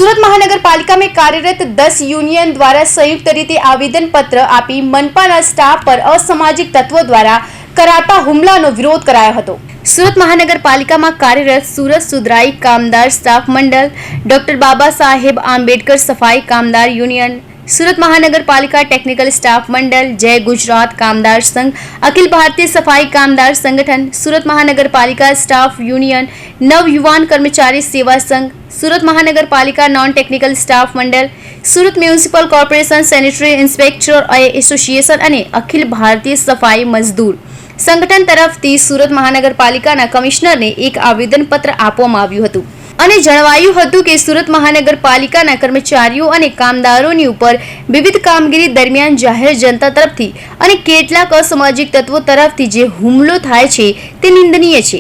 सूरत महानगरपालिका में कार्यरत 10 यूनियन द्वारा संयुक्त रीते आवेदन पत्र आपी मनपाना स्टाफ पर असामाजिक तत्वों द्वारा कराता हुमलानो विरोध करायो हतो। सूरत महानगरपालिका में कार्यरत सूरत सुधराई कामदार स्टाफ मंडल, डॉक्टर बाबा साहेब आंबेडकर सफाई कामदार यूनियन, सूरत महानगरपालिका टेक्निकल स्टाफ मंडल, जय गुजरात कामदार संघ, अखिल भारतीय सफाई कामदार संगठन, सूरत महानगरपालिका स्टाफ यूनियन, नव युवान कर्मचारी सेवा संघ, सूरत महानगरपालिका नॉन टेक्निकल स्टाफ मंडल, Surat municipal corporation sanitary inspector association અને અખિલ ભારતીય સફાઈ મજદૂર સંગઠન તરફથી સુરત મહાનગરપાલિકાના કમિશનરને એક આવેદનપત્ર આપવામાં આવ્યું હતું અને જણાવાયું હતું કે સુરત મહાનગરપાલિકાના કર્મચારીઓ અને કામદારોની ઉપર વિવિધ કામગીરી દરમિયાન જાહેર જનતા તરફથી અને કેટલાક અસામાજિક તત્વો તરફથી જે હુમલો થાય છે તે નિંદનીય છે,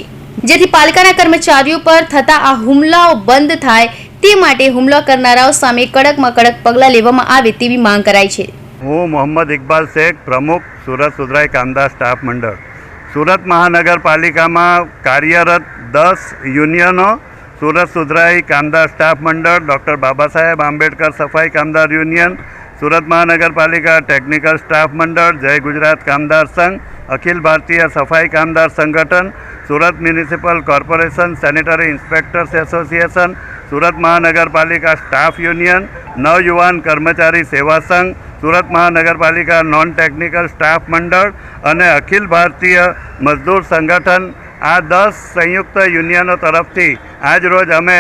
જેથી પાલિકાના કર્મચારીઓ પર થતા આ હુમલાઓ બંધ થાય તે માટે હુમલો કરનારાઓ સામે કડકમાં કડક પગલાં લેવામાં આવે તેવી માંગ કરાઈ છે। હું મોહમ્મદ ઇકબાલ શેખ, પ્રમુખ સુરત સુધરાઈ કામદાર સ્ટાફ મંડળ। સુરત મહાનગરપાલિકામાં કાર્યરત 10 યુનિયનો, सूरत सुधराई कामदार स्टाफ मंडल, डॉक्टर बाबा साहेब आंबेडकर सफाई कामदार यूनियन, सूरत महानगरपालिका टेक्निकल स्टाफ मंडल, जय गुजरात कामदार संघ, अखिल भारतीय सफाई कामदार संगठन, Surat municipal corporation sanitary inspectors association, Surat महानगरपालिका स्टाफ यूनियन, नवयुवान कर्मचारी सेवा संघ, सूरत महानगरपालिका नॉन टेक्निकल स्टाफ मंडल અને અખિલ ભારતીય મજદૂર સંગઠન આ 10 સંયુક્ત યુનિયનો તરફથી આજ રોજ અમે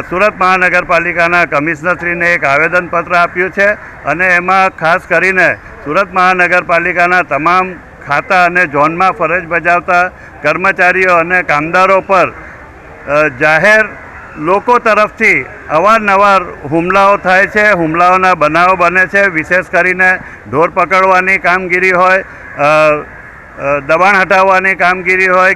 સુરત મહાનગરપાલિકાના કમિશનરશ્રીને એક આવેદનપત્ર આપ્યું છે અને એમાં ખાસ કરીને સુરત મહાનગરપાલિકાના તમામ ખાતા અને ઝોનમાં ફરજ બજાવતા કર્મચારીઓ અને કામદારો પર જાહેર લોકો તરફથી અવારનવાર હુમલાઓ થાય છે, હુમલાઓના બનાવો બને છે। વિશેષ કરીને ઢોર પકડવાની કામગીરી હોય, દબાણ હટાવવાની કામગીરી હોય,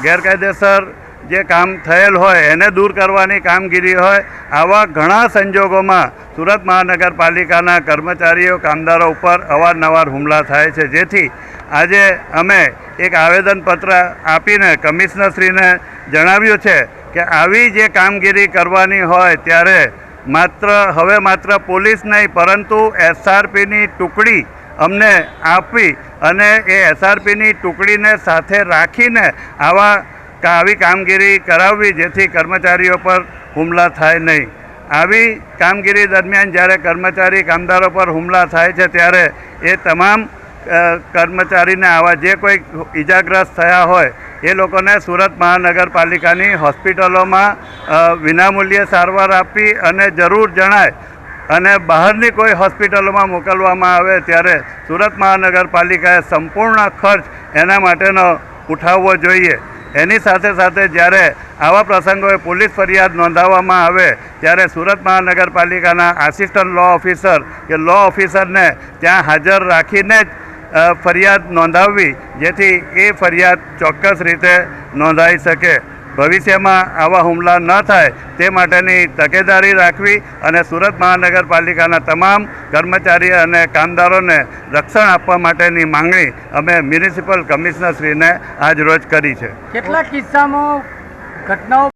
ગેરકાયદેસર જે કામ થયેલ હોય એને દૂર કરવાની કામગીરી હોય, આવા ઘણા સંજોગોમાં સુરત મહાનગરપાલિકાના કર્મચારીઓ કામદારો ઉપર અવારનવાર હુમલા થાય છે, જેથી આજે અમે એક આવેદનપત્ર આપીને કમિશનરશ્રીને જણાવ્યું છે કે આવી જે કામગીરી કરવાની હોય ત્યારે માત્ર પોલીસ નહીં પરંતુ એસઆરપીની ટુકડી અમને આપી અને એ એસઆરપીની ટુકડીને સાથે રાખીને આવી કામગીરી કરાવવી, જેથી કર્મચારીઓ પર હુમલા થાય નહીં। આવી કામગીરી દરમિયાન જ્યારે કર્મચારી કામદારો પર હુમલા થાય છે ત્યારે એ તમામ કર્મચારીને આવા જે કોઈ ઇજાગ્રસ્ત થયા હોય એ લોકોને સુરત મહાનગરપાલિકાની હોસ્પિટલોમાં વિનામૂલ્યે સારવાર આપી અને જરૂર જણાય અને બહારની કોઈ હોસ્પિટલોમાં મોકલવામાં આવે ત્યારે સુરત મહાનગરપાલિકાએ સંપૂર્ણ ખર્ચ એના માટેનો ઉઠાવવો જોઈએ। એની સાથે સાથે જ્યારે આવા પ્રસંગોએ પોલીસ ફરિયાદ નોંધાવવામાં આવે ત્યારે સુરત મહાનગરપાલિકાના આસિસ્ટન્ટ લો ઓફિસર કે લો ઓફિસરને ત્યાં હાજર રાખીને જ ફરિયાદ નોંધાવવી, જેથી એ ફરિયાદ ચોક્કસ રીતે નોંધાઈ શકે। ભવિષ્યમાં આવા હુમલા ન થાય તે માટેની તકેદારી રાખવી અને સુરત મહાનગરપાલિકાના તમામ કર્મચારી અને કામદારોને રક્ષણ આપવા માટેની માંગણી અમે મ્યુનિસિપલ કમિશનરશ્રીને આજ રોજ કરી છે। કેટલા કિસ્સામાં ઘટનાઓ